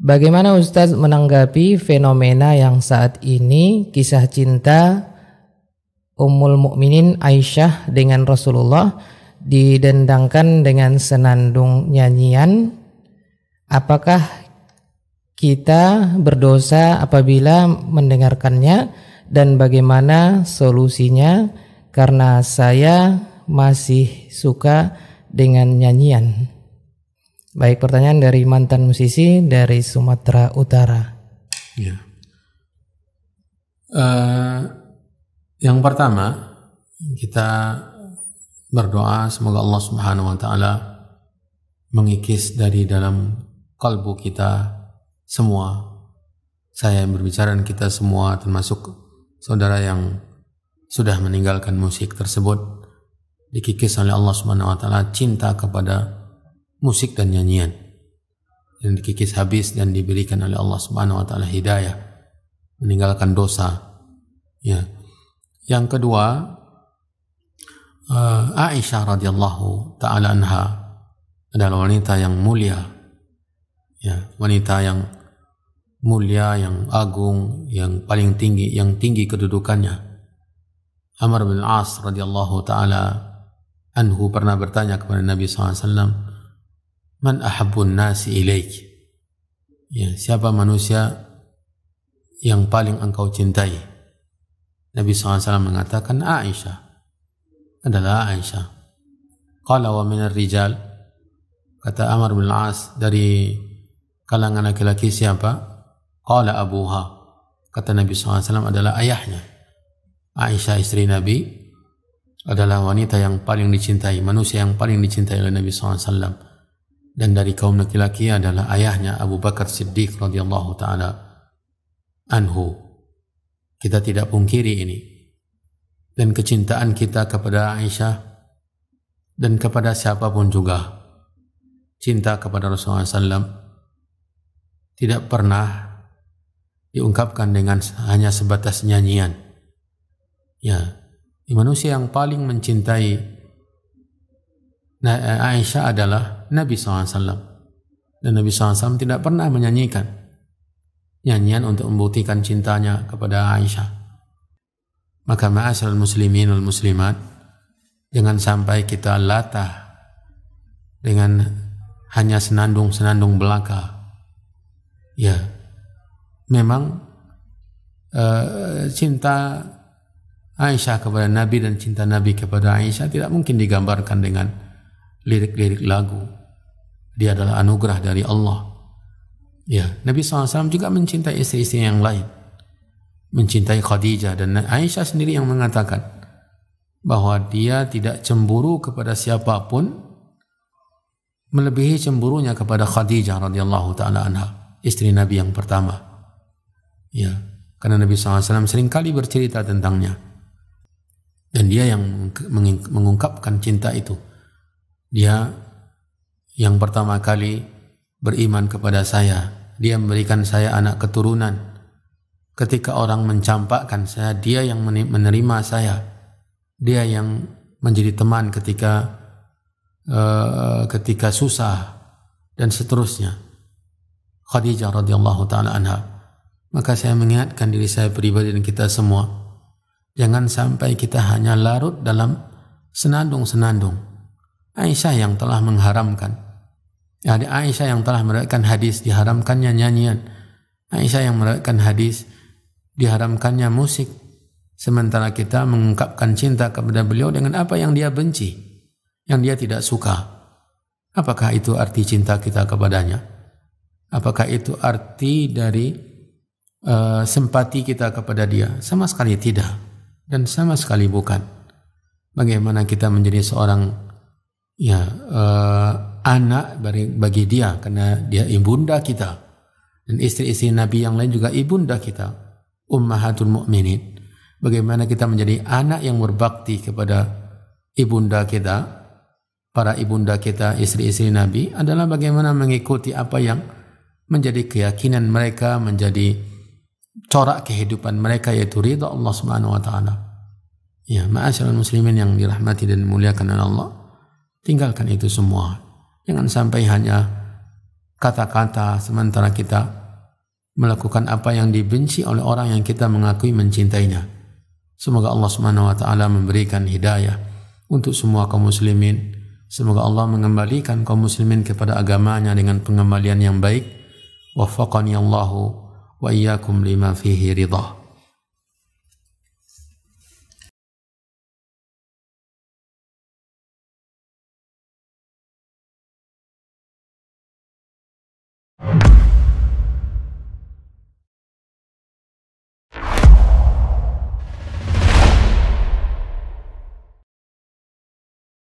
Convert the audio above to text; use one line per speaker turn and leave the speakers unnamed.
Bagaimana Ustadz menanggapi fenomena yang saat ini kisah cinta Ummul Mukminin Aisyah dengan Rasulullah didendangkan dengan senandung nyanyian? Apakah kita berdosa apabila mendengarkannya dan bagaimana solusinya? Karena saya masih suka dengan nyanyian. Baik, pertanyaan dari mantan musisi dari Sumatera Utara.
Ya. Yang pertama, kita berdoa semoga Allah Subhanahu wa taala mengikis dari dalam kalbu kita semua. Saya yang berbicara dan kita semua, termasuk saudara yang sudah meninggalkan musik tersebut, dikikis oleh Allah Subhanahu wa taala cinta kepada musik dan nyanyian, dan dikikis habis dan diberikan oleh Allah Subhanahu wa taala hidayah meninggalkan dosa. Ya. Yang kedua, Aisyah radhiyallahu taala anha adalah wanita yang mulia. Ya, wanita yang mulia, yang agung, yang paling tinggi, yang tinggi kedudukannya. Amr bin As radhiyallahu taala anhu pernah bertanya kepada Nabi SAW, "Man ahabbun nasi ilaik?" Ya, siapa manusia yang paling engkau cintai? Nabi SAW mengatakan Aisyah, adalah Aisyah. Qala wa minar rijal, kata Amr bin As, dari kalangan laki-laki siapa? Qala abuha, kata Nabi SAW adalah ayahnya. Aisyah istri Nabi adalah wanita yang paling dicintai, manusia yang paling dicintai oleh Nabi SAW. Dan dari kaum laki-laki adalah ayahnya Abu Bakar Siddiq radhiyallahu ta'ala anhu. Kita tidak pungkiri ini. Dan kecintaan kita kepada Aisyah dan kepada siapapun juga, cinta kepada Rasulullah SAW tidak pernah diungkapkan dengan hanya sebatas nyanyian. Ya, manusia yang paling mencintai Aisyah adalah Nabi SAW. Dan Nabi SAW tidak pernah menyanyikan nyanyian untuk membuktikan cintanya kepada Aisyah. Maka ma'asyiral muslimin wal muslimat, jangan sampai kita latah dengan hanya senandung-senandung belaka. Ya, memang cinta Aisyah kepada Nabi dan cinta Nabi kepada Aisyah tidak mungkin digambarkan dengan lirik-lirik lagu. Dia adalah anugerah dari Allah. Ya, Nabi SAW juga mencintai istri-istri yang lain, mencintai Khadijah, dan Aisyah sendiri yang mengatakan bahwa dia tidak cemburu kepada siapapun melebihi cemburunya kepada Khadijah radhiyallahu taala anha, istri Nabi yang pertama. Ya, karena Nabi SAW seringkali bercerita tentangnya, dan dia yang mengungkapkan cinta itu. Dia yang pertama kali beriman kepada saya, dia memberikan saya anak keturunan. Ketika orang mencampakkan saya, dia yang menerima saya. Dia yang menjadi teman ketika susah, dan seterusnya. Khadijah radhiyallahu taala anha. Maka saya mengingatkan diri saya pribadi dan kita semua, jangan sampai kita hanya larut dalam senandung-senandung. Aisyah yang telah mengharamkan, Aisyah yang telah meriwayatkan hadis diharamkannya nyanyian. Aisyah yang meriwayatkan hadis diharamkannya musik. Sementara kita mengungkapkan cinta kepada beliau dengan apa yang dia benci, yang dia tidak suka. Apakah itu arti cinta kita kepadanya? Apakah itu arti dari simpati kita kepada dia? Sama sekali tidak, dan sama sekali bukan. Bagaimana kita menjadi seorang anak bagi dia, karena dia ibunda kita, dan istri-istri Nabi yang lain juga ibunda kita, ummahatul mukminin. Bagaimana kita menjadi anak yang berbakti kepada ibunda kita, para ibunda kita, istri-istri Nabi, adalah bagaimana mengikuti apa yang menjadi keyakinan mereka, menjadi corak kehidupan mereka, yaitu ridha Allah Subhanahu wa taala. Ya, ma'asyiral muslimin yang dirahmati dan dimuliakan oleh Allah, tinggalkan itu semua. Jangan sampai hanya kata-kata sementara kita melakukan apa yang dibenci oleh orang yang kita mengakui mencintainya. Semoga Allah Subhanahu wa taala memberikan hidayah untuk semua kaum muslimin. Semoga Allah mengembalikan kaum muslimin kepada agamanya dengan pengembalian yang baik. Waffaqani Allahu wa iyyakum lima fihi ridha.